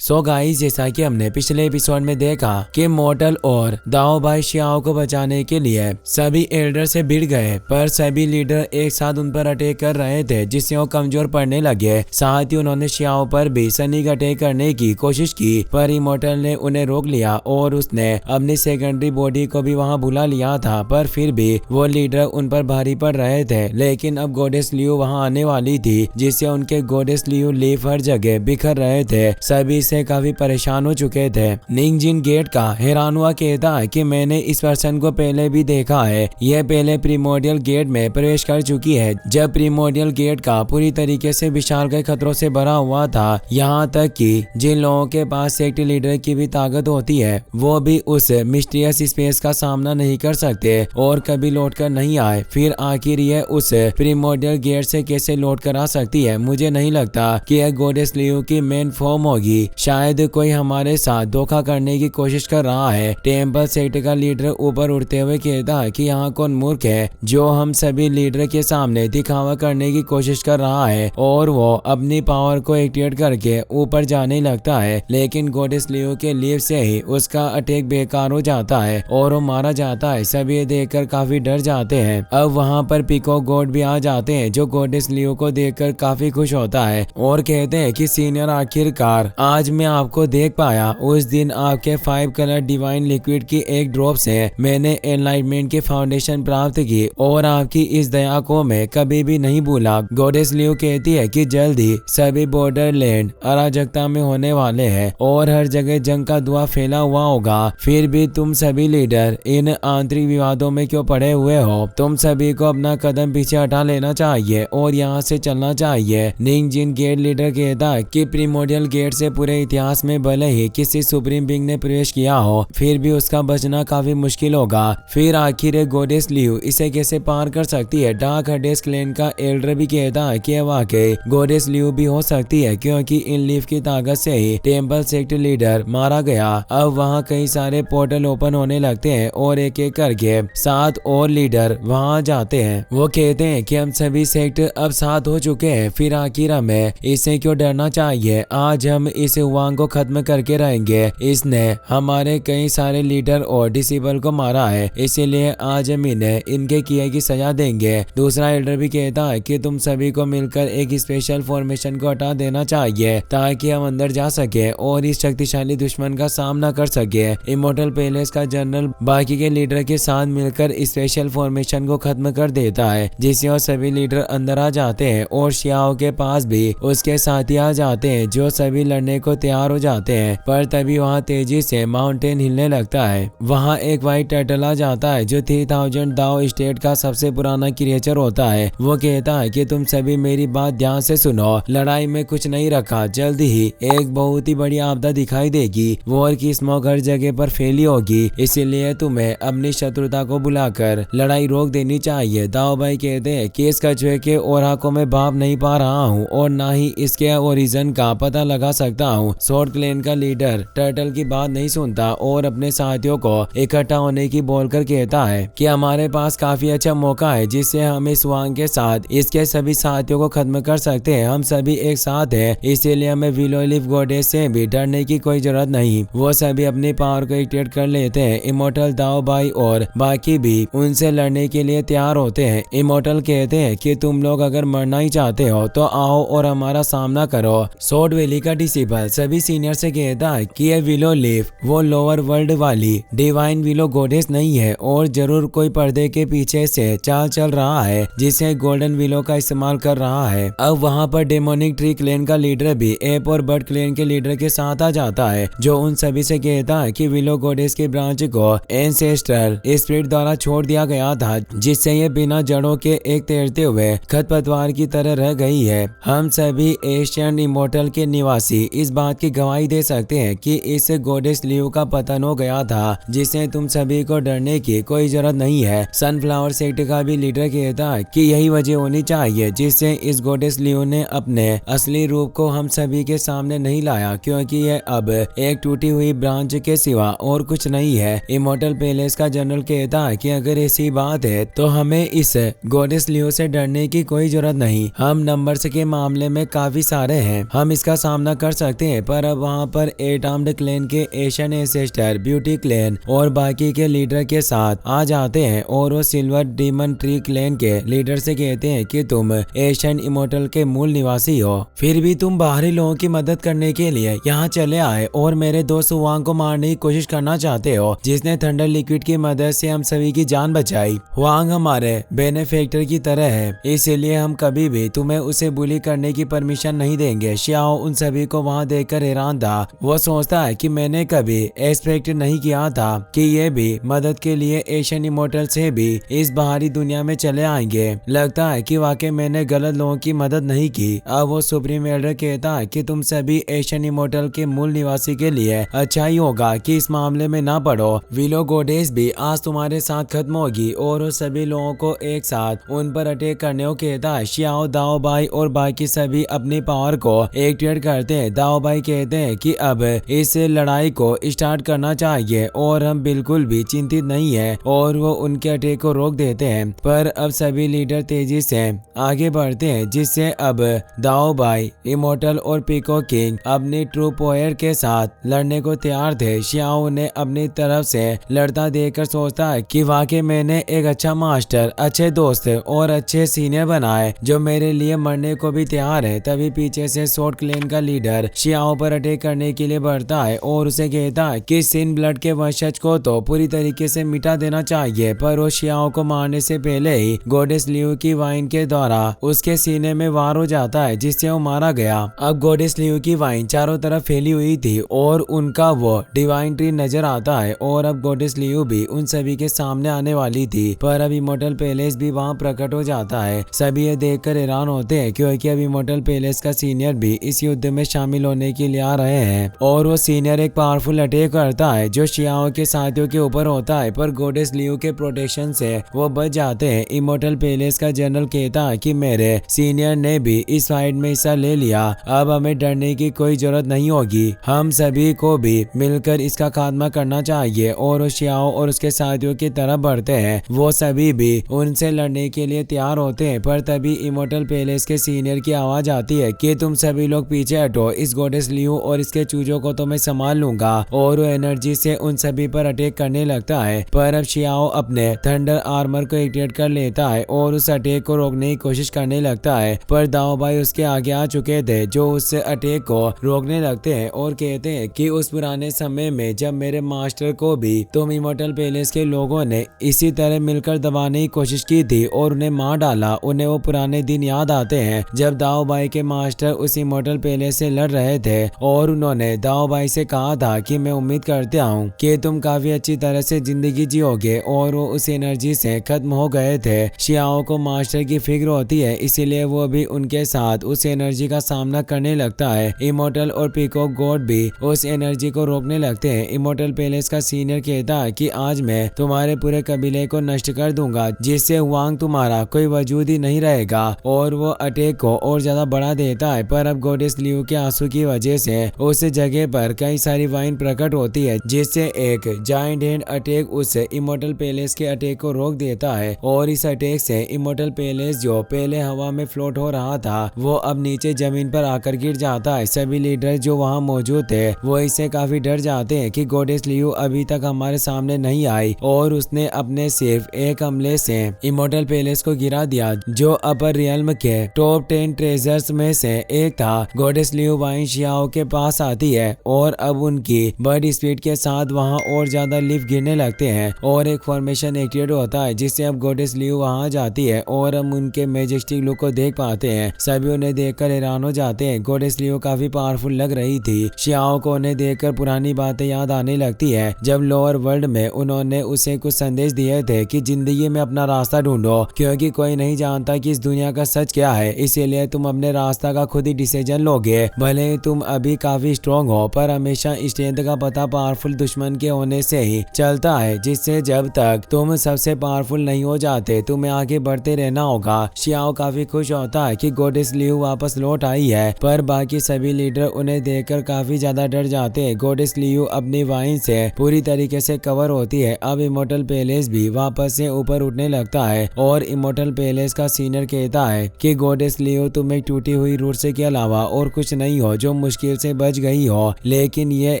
So guys, जैसा कि हमने पिछले एपिसोड में देखा कि मोर्टल और दाओ भाई शियाओ को बचाने के लिए सभी एल्डर से भिड़ गए, पर सभी लीडर एक साथ उन पर अटैक कर रहे थे जिससे वो कमजोर पड़ने लगे। साथ ही उन्होंने शियाओ पर भी सनिक अटैक करने की कोशिश की, पर इमोर्टल ने उन्हें रोक लिया और उसने अपनी सेकेंडरी बॉडी को भी वहां बुला लिया था। पर फिर भी वो लीडर उन पर भारी पड़ रहे थे। लेकिन अब गॉडेस लियू वहां आने वाली थी, जिससे उनके गॉडेस लियू लीफ हर जगह बिखर रहे थे। सभी से काफी परेशान हो चुके थे। निंगजिन गेट का हेरानुआ कहता है कि मैंने इस पर्सन को पहले भी देखा है, यह पहले प्रीमोडियल गेट में प्रवेश कर चुकी है जब प्रीमोडियल गेट का पूरी तरीके से विशालकाय खतरों से भरा हुआ था। यहाँ तक कि जिन लोगों के पास सेक्ट लीडर की भी ताकत होती है वो भी उस मिस्टीरियस स्पेस का सामना नहीं कर सकते और कभी लौट कर नहीं आए। फिर आखिर यह उस प्रीमोडियल गेट से कैसे लौट कर आ सकती है? मुझे नहीं लगता कि यह गॉडेस लियू की मेन फॉर्म होगी। शायद कोई हमारे साथ धोखा करने की कोशिश कर रहा है। टेम्पल सेक्ट का लीडर ऊपर उड़ते हुए कहता है कि यहाँ कौन मूर्ख है जो हम सभी लीडर के सामने दिखावा करने की कोशिश कर रहा है, और वो अपनी पावर को एक्टिवेट करके ऊपर जाने लगता है। लेकिन गॉडेस लियू के लीव से ही उसका अटैक बेकार हो जाता है और वो मारा जाता है। सभी देखकर काफी डर जाते हैं। अब वहाँ पर पिको गॉड भी आ जाते हैं जो गॉडेस लियू को देखकर काफी खुश होता है और कहते हैं कि सीनियर, आखिरकार आज मैं आपको देख पाया। उस दिन आपके 5 कलर डिवाइन लिक्विड की एक ड्रॉप से मैंने एनलाइटमेंट की फाउंडेशन प्राप्त की और आपकी इस दया को मैं कभी भी नहीं भूला। गॉडेस लियू कहती है कि जल्द ही सभी बॉर्डरलैंड अराजकता में होने वाले हैं और हर जगह जंग का धुआं फैला हुआ होगा। फिर भी तुम सभी लीडर इन आंतरिक विवादों में क्यों पड़े हुए हो? तुम सभी को अपना कदम पीछे हटा लेना चाहिए और यहाँ से चलना चाहिए। निंगजिन गेट लीडर कहता है कि प्रीमोडियल गेट से पूरे इतिहास में भले ही किसी सुप्रीम बीइंग ने प्रवेश किया हो, फिर भी उसका बचना काफी मुश्किल होगा। फिर आखिर गॉडेस लियू इसे कैसे पार कर सकती है? डार्क हडेस क्लैन का एल्डर भी कहता है कि वाकई गॉडेस लियू भी हो सकती है, क्योंकि इन लीफ की ताकत से ही टेम्पल सेक्ट लीडर मारा गया। अब वहाँ कई सारे पोर्टल ओपन होने लगते हैं और एक एक करके 7 और लीडर वहाँ जाते हैं। वो कहते हैं कि हम सभी सेक्ट अब 7 हो चुके हैं, फिर आखिर हमें इससे क्यों डरना चाहिए? आज हम इस वांग को खत्म करके रहेंगे। इसने हमारे कई सारे लीडर और डिसिबल को मारा है, इसीलिए आज हम इन्हें इनके किए की सजा देंगे। दूसरा एल्डर भी कहता है कि तुम सभी को मिलकर एक स्पेशल फॉर्मेशन को हटा देना चाहिए ताकि हम अंदर जा सके और इस शक्तिशाली दुश्मन का सामना कर सके। इमोर्टल पैलेस का जनरल बाकी के लीडर के साथ मिलकर स्पेशल फॉर्मेशन को खत्म कर देता है, जिससे वो सभी लीडर अंदर आ जाते हैं और शियाओ के पास भी उसके साथी आ जाते हैं जो सभी लड़ने को तैयार हो जाते हैं। पर तभी वहाँ तेजी से माउंटेन हिलने लगता है। वहाँ एक व्हाइट टर्टल आ जाता है जो 3000 दाओ स्टेट का सबसे पुराना क्रिएचर होता है। वो कहता है कि तुम सभी मेरी बात ध्यान से सुनो, लड़ाई में कुछ नहीं रखा, जल्द ही एक बहुत ही बड़ी आपदा दिखाई देगी। वॉर की स्मोक हर जगह पर फैली होगी, इसीलिए तुम्हें अपनी शत्रुता को बुलाकर लड़ाई रोक देनी चाहिए। दाओ भाई कहते हैं कि इस कछुए के ओरा को मैं भाप नहीं पा रहा हूँ और ना ही इसके ओरिजिन का पता लगा सकता हूँ। स्वॉर्ड क्लैन का लीडर टर्टल की बात नहीं सुनता और अपने साथियों को इकट्ठा होने की बोलकर कहता है कि हमारे पास काफी अच्छा मौका है जिससे हम इस वांग के साथ इसके सभी साथियों को खत्म कर सकते हैं। हम सभी एक साथ हैं, इसीलिए हमें विलो लीफ गॉडेस से भी डरने की कोई जरूरत नहीं। वो सभी अपनी पावर को एक्टिवेट कर लेते हैं। इमोर्टल, दाओ भाई और बाकी भी उनसे लड़ने के लिए तैयार होते हैं। इमोर्टल कहते हैं कि तुम लोग अगर मरना ही चाहते हो तो आओ और हमारा सामना करो। स्वॉर्ड वैली का डिसिबल सभी सीनियर से कहता है कि ये विलो लीफ वो लोअर वर्ल्ड वाली डिवाइन विलो गॉडेस नहीं है और जरूर कोई पर्दे के पीछे से चाल चल रहा है जिसे गोल्डन विलो का इस्तेमाल कर रहा है। अब वहाँ पर डेमोनिक ट्री क्लैन का लीडर भी एप और बर्ड क्लैन के लीडर के साथ आ जाता है, जो उन सभी से कहता है कि विलो गॉडेस के ब्रांच को एंसेस्ट्रल स्पिरिट द्वारा छोड़ दिया गया था, जिससे ये बिना जड़ों के एक तैरते हुए खरपतवार की तरह रह गई है। हम सभी एशियन इमोर्टल के निवासी इस बात की गवाही दे सकते हैं कि इस गॉडेस लियू का पतन हो गया था, जिससे तुम सभी को डरने की कोई जरूरत नहीं है। सनफ्लावर सेक्ट का भी लीडर कहता है कि यही वजह होनी चाहिए जिससे इस गॉडेस लियू ने अपने असली रूप को हम सभी के सामने नहीं लाया, क्योंकि यह अब एक टूटी हुई ब्रांच के सिवा और कुछ नहीं है। इमोर्टल पैलेस का जनरल कहता है कि अगर ऐसी बात है तो हमें इस गॉडेस लियू से डरने की कोई जरूरत नहीं। हम नंबर्स के मामले में काफी सारे हैं, हम इसका सामना कर सकते लगते हैं, पर अब वहाँ पर एट आर्म्ड क्लैन के एशियन एंसेस्टर ब्यूटी क्लैन और बाकी के लीडर के साथ आ जाते हैं और वो सिल्वर डीमन ट्री क्लैन के लीडर से कहते हैं कि तुम एशियन इमोर्टल के मूल निवासी हो, फिर भी तुम बाहरी लोगों की मदद करने के लिए यहाँ चले आए और मेरे दोस्त हुआंग को मारने की कोशिश करना चाहते हो, जिसने थंडर लिक्विड की मदद से हम सभी की जान बचाई। हुआंग हमारे बेनिफैक्टर की तरह है, इसलिए हम कभी भी तुम्हें उसे बुली करने की परमिशन नहीं देंगे। शियाओ उन सभी को वहाँ देखकर हैरान था। वो सोचता है कि मैंने कभी एक्सपेक्ट नहीं किया था कि ये भी मदद के लिए एशियन इमोर्टल से भी इस बाहरी दुनिया में चले आएंगे। लगता है कि वाकई मैंने गलत लोगों की मदद नहीं की। अब वो सुप्रीम एल्डर कहता है कि तुम सभी एशियन इमोर्टल के मूल निवासी के लिए अच्छा ही होगा कि इस मामले में ना पड़ो। विलो गोडेस भी आज तुम्हारे साथ खत्म होगी और वो सभी लोगों को एक साथ उन पर अटैक करने को कहता है। शियाओ, दाओ भाई और बाकी सभी अपनी पावर को एक्टिवेट करते हैं। दाओ भाई कहते हैं कि अब इस लड़ाई को स्टार्ट करना चाहिए और हम बिल्कुल भी चिंतित नहीं है और वो उनके अटैक को रोक देते हैं। पर अब सभी लीडर तेजी से आगे बढ़ते हैं, जिससे अब दाओ भाई, इमोर्टल और पिको किंग अपनी ट्रू पोयर के साथ लड़ने को तैयार थे। शियाओ ने अपनी तरफ से लड़ता देखकर सोचता है कि वाकई मैंने एक अच्छा मास्टर, अच्छे दोस्त और अच्छे सीनियर बनाए जो मेरे लिए मरने को भी तैयार है। तभी पीछे से शॉर्ट क्लैन का लीडर शियाओ पर अटैक करने के लिए बढ़ता है और उसे कहता है कि सिन ब्लड के वंशज को तो पूरी तरीके से मिटा देना चाहिए। पर वो शियाओ को मारने से पहले ही गॉडेस लियू की वाइन के द्वारा उसके सीने में वार हो जाता है, जिससे वो मारा गया। अब गॉडेस लियू की वाइन चारों तरफ फैली हुई थी और उनका वो डिवाइन ट्री नजर आता है और अब गॉडेस लियू भी उन सभी के सामने आने वाली थी। पर अब इमोर्टल पैलेस भी वहाँ प्रकट हो जाता है। सभी ये देखकर हैरान होते हैं क्योंकि अब इमोर्टल पैलेस का सीनियर भी इस युद्ध में शामिल होने के लिए आ रहे हैं और वो सीनियर एक पावरफुल अटैक करता है जो शियाओ के साथियों के ऊपर होता है, पर गॉडेस लियू के प्रोटेक्शन से वो बच जाते हैं। इमोर्टल पैलेस का जनरल कहता है कि मेरे सीनियर ने भी इस फाइट में हिस्सा ले लिया, अब हमें डरने की कोई जरूरत नहीं होगी। हम सभी को भी मिलकर इसका खात्मा करना चाहिए और वो शियाओ और उसके साथियों की तरफ बढ़ते हैं। वो सभी भी उनसे लड़ने के लिए तैयार होते हैं, पर तभी इमोर्टल पैलेस के सीनियर की आवाज आती है कि तुम सभी लोग पीछे हटो, इस गॉडेस लियू और इसके चूजों को तो मैं संभाल लूंगा। और वो एनर्जी से उन सभी पर अटैक करने लगता है, पर अब शियाओ अपने थंडर आर्मर को एक्टिवेट कर लेता है और उस अटैक को रोकने की कोशिश करने लगता है। पर दाओ भाई उसके आगे आ चुके थे जो उस अटैक को रोकने लगते हैं और कहते हैं कि उस पुराने समय में जब मेरे मास्टर को भी तुम इमोर्टल पैलेस के लोगों ने इसी तरह मिलकर दबाने की कोशिश की थी और उन्हें मार डाला। उन्हें वो पुराने दिन याद आते हैं जब दाओ भाई के मास्टर उस इमोर्टल पैलेस से लड़ रहे थे और उन्होंने दाओ भाई से कहा था कि मैं उम्मीद करता हूँ कि तुम काफी अच्छी तरह से जिंदगी जियोगे, और वो उस एनर्जी से खत्म हो गए थे। शियाओ को मास्टर की फिक्र होती है, इसीलिए वो भी उनके साथ उस एनर्जी का सामना करने लगता है। इमोर्टल और पीकॉक गॉड भी उस एनर्जी को रोकने लगते हैं। इमोर्टल पैलेस का सीनियर कहता है कि आज मैं तुम्हारे पूरे कबीले को नष्ट कर दूंगा, जिससे हुआंग तुम्हारा कोई वजूद ही नहीं रहेगा, और वो अटैक को और ज्यादा बढ़ा देता है। पर अब गॉडेस लियू के आंसू की वजह से उस जगह पर कई सारी वाइन प्रकट होती है, जिससे एक जायंट हैंड अटैक उस इमोर्टल पैलेस के अटैक को रोक देता है। और इस अटैक से इमोर्टल पैलेस जो पहले हवा में फ्लोट हो रहा था वो अब नीचे जमीन पर आकर गिर जाता है। सभी लीडर जो वहाँ मौजूद थे वो इससे काफी डर जाते हैं कि गॉडेस लियू अभी तक हमारे सामने नहीं आई और उसने अपने सिर्फ एक हमले से इमोर्टल पैलेस को गिरा दिया, जो अपर रियल्म के टॉप 10 ट्रेजर्स में से एक था। गॉडेस लियू वाइन शियाओ के पास आती है और अब उनकी बड़ी स्पीड के साथ वहाँ और ज्यादा लिफ्ट गिरने लगते हैं और एक फॉर्मेशन एक्टिवेट होता है, जिससे अब गॉडेस लियू वहाँ जाती है और हम उनके मैजेस्टिक लुक को देख पाते हैं। सभी उन्हें देखकर हैरान हो जाते हैं। गॉडेस लियू काफी पावरफुल लग रही थी। शियाओ को उन्हें देखकर पुरानी बातें याद आने लगती है जब लोअर वर्ल्ड में उन्होंने उसे कुछ संदेश दिए थे कि जिंदगी में अपना रास्ता ढूंढो, क्योंकि कोई नहीं जानता कि इस दुनिया का सच क्या है, इसीलिए तुम अपने रास्ता का खुद ही डिसीजन लोगे। भले ही तुम अभी काफी स्ट्रॉन्ग हो, पर हमेशा स्ट्रेंथ का पता पावरफुल दुश्मन के होने से ही चलता है, जिससे जब तक तुम सबसे पावरफुल नहीं हो जाते तुम्हें आगे बढ़ते रहना होगा। शियाओ काफी खुश होता है कि गॉडेस लियू वापस लौट आई है, पर बाकी सभी लीडर उन्हें देखकर काफी ज्यादा डर जाते हैं। गॉडेस लियू अपनी वाइन से पूरी तरीके से कवर होती है। अब इमोर्टल पैलेस भी वापस से ऊपर उठने लगता है और इमोर्टल पैलेस का सीनियर कहता है कि गॉडेस लियू तुम एक टूटी हुई रूट से के अलावा और कुछ नहीं हो जो तुम मुश्किल से बच गई हो, लेकिन ये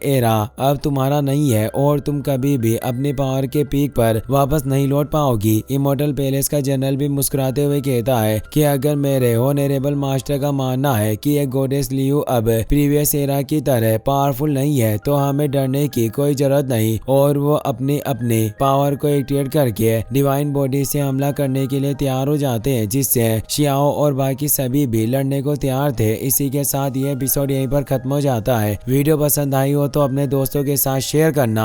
एरा अब तुम्हारा नहीं है और तुम कभी भी अपने पावर के पीक पर वापस नहीं लौट पाओगी। इमोर्टल पैलेस का जनरल भी मुस्कुराते हुए कहता है कि अगर मेरे ऑनरेबल मास्टर का मानना है कि एक गॉडेस लियू अब प्रीवियस एरा की तरह पावरफुल नहीं है, तो हमें डरने की कोई जरूरत नहीं। और वो अपने अपने पावर को एक्टिवेट करके डिवाइन बॉडी से हमला करने के लिए तैयार हो जाते हैं, जिससे शियाओ और बाकी सभी भी लड़ने को तैयार थे। इसी के साथ ये एपिसोड यहीं पर खत्म हो जाता है। वीडियो पसंद आई हो तो अपने दोस्तों के साथ शेयर करना।